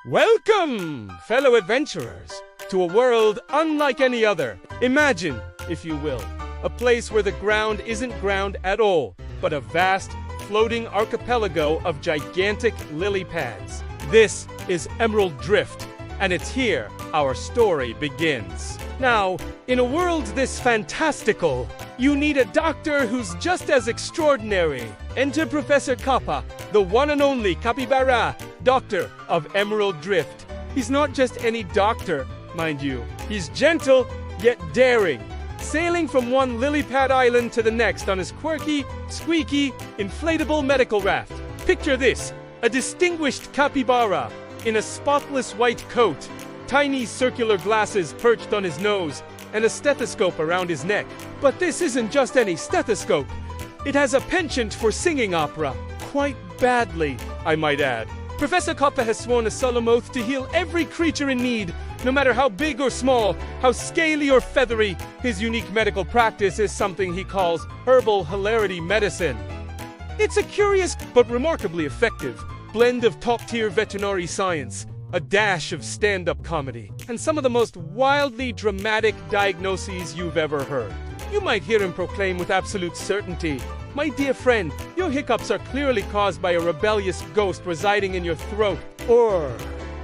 Welcome, fellow adventurers, to a world unlike any other. Imagine, if you will, a place where the ground isn't ground at all, but a vast, floating archipelago of gigantic lily pads. This is Emerald Drift, and it's here our story begins. Now, in a world this fantastical, you need a doctor who's just as extraordinary. Enter Professor Kappa, the one and only Capybara, doctor of Emerald Drift. He's not just any doctor, mind you. He's gentle, yet daring, sailing from one lily pad island to the next on his quirky, squeaky, inflatable medical raft. Picture this, a distinguished capybara in a spotless white coat, tiny circular glasses perched on his nose, and a stethoscope around his neck. But this isn't just any stethoscope. It has a penchant for singing opera, quite badly, I might add. Professor Kappa has sworn a solemn oath to heal every creature in need, no matter how big or small, how scaly or feathery. His unique medical practice is something he calls herbal hilarity medicine. It's a curious but remarkably effective blend of top-tier veterinary science, a dash of stand-up comedy, and some of the most wildly dramatic diagnoses you've ever heard. You might hear him proclaim with absolute certainty, "My dear friend, your hiccups are clearly caused by a rebellious ghost residing in your throat." Or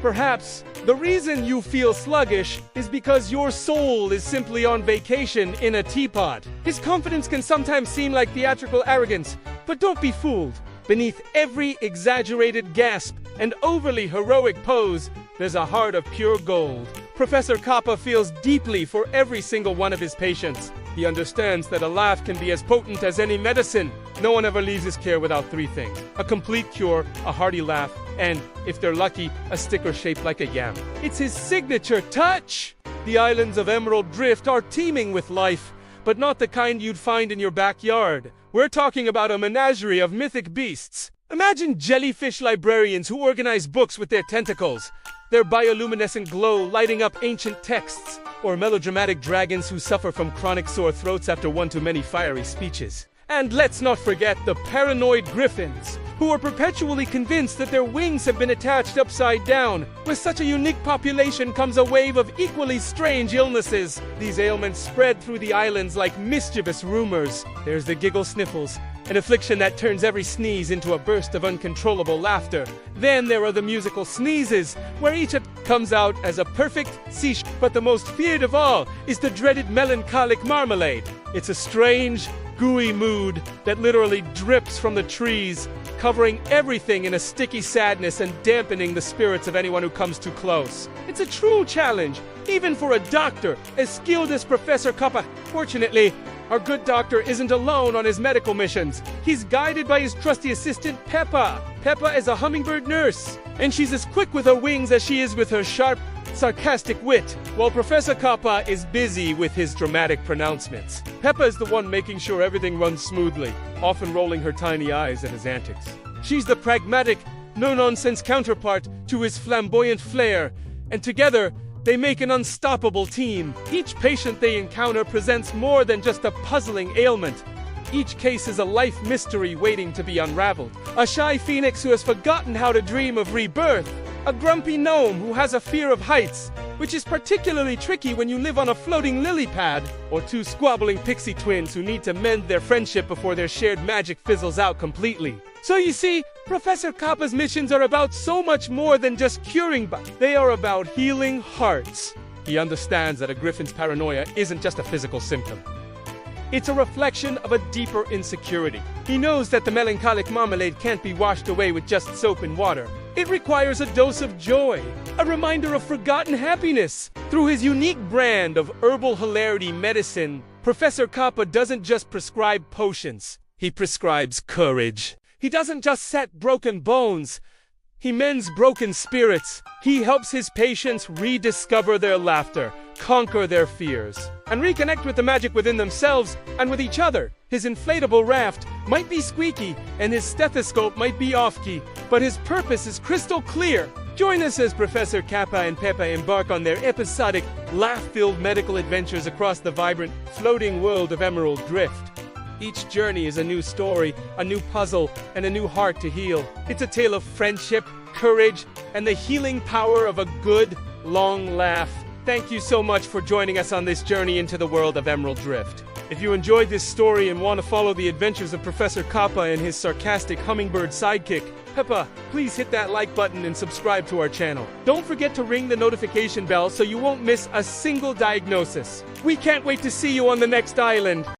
perhaps the reason you feel sluggish is because your soul is simply on vacation in a teapot. His confidence can sometimes seem like theatrical arrogance, but don't be fooled. Beneath every exaggerated gasp and overly heroic pose, there's a heart of pure gold. Professor Kappa feels deeply for every single one of his patients. He understands that a laugh can be as potent as any medicine. No one ever leaves his care without three things: a complete cure, a hearty laugh, and, if they're lucky, a sticker shaped like a yam. It's his signature touch! The islands of Emerald Drift are teeming with life, but not the kind you'd find in your backyard. We're talking about a menagerie of mythic beasts. Imagine jellyfish librarians who organize books with their tentacles, their bioluminescent glow lighting up ancient texts, or melodramatic dragons who suffer from chronic sore throats after one too many fiery speeches. And let's not forget the paranoid griffins, who are perpetually convinced that their wings have been attached upside down. With such a unique population comes a wave of equally strange illnesses. These ailments spread through the islands like mischievous rumors. There's the giggle sniffles, an affliction that turns every sneeze into a burst of uncontrollable laughter. Then there are the musical sneezes, where each comes out as a perfect cease. But the most feared of all is the dreaded melancholic marmalade. It's a strange, gooey mood that literally drips from the trees, covering everything in a sticky sadness and dampening the spirits of anyone who comes too close. It's a true challenge, even for a doctor as skilled as Professor Kappa. Fortunately, our good doctor isn't alone on his medical missions. He's guided by his trusty assistant, Peppa. Peppa is a hummingbird nurse, and she's as quick with her wings as she is with her sharp, sarcastic wit, while Professor Kappa is busy with his dramatic pronouncements. Peppa is the one making sure everything runs smoothly, often rolling her tiny eyes at his antics. She's the pragmatic, no-nonsense counterpart to his flamboyant flair, and together, they make an unstoppable team. Each patient they encounter presents more than just a puzzling ailment. Each case is a life mystery waiting to be unraveled. A shy phoenix who has forgotten how to dream of rebirth. A grumpy gnome who has a fear of heights, which is particularly tricky when you live on a floating lily pad. Or two squabbling pixie twins who need to mend their friendship before their shared magic fizzles out completely. So you see, Professor Kappa's missions are about so much more than just curing, but they are about healing hearts. He understands that a griffin's paranoia isn't just a physical symptom. It's a reflection of a deeper insecurity. He knows that the melancholic marmalade can't be washed away with just soap and water. It requires a dose of joy, a reminder of forgotten happiness. Through his unique brand of herbal hilarity medicine, Professor Kappa doesn't just prescribe potions. He prescribes courage. He doesn't just set broken bones. He mends broken spirits. He helps his patients rediscover their laughter, conquer their fears, and reconnect with the magic within themselves and with each other. His inflatable raft might be squeaky and his stethoscope might be off-key, but his purpose is crystal clear. Join us as Professor Kappa and Peppa embark on their episodic, laugh-filled medical adventures across the vibrant, floating world of Emerald Drift. Each journey is a new story, a new puzzle, and a new heart to heal. It's a tale of friendship, courage, and the healing power of a good, long laugh. Thank you so much for joining us on this journey into the world of Emerald Drift. If you enjoyed this story and want to follow the adventures of Professor Kappa and his sarcastic hummingbird sidekick, Peppa, please hit that like button and subscribe to our channel. Don't forget to ring the notification bell so you won't miss a single diagnosis. We can't wait to see you on the next island.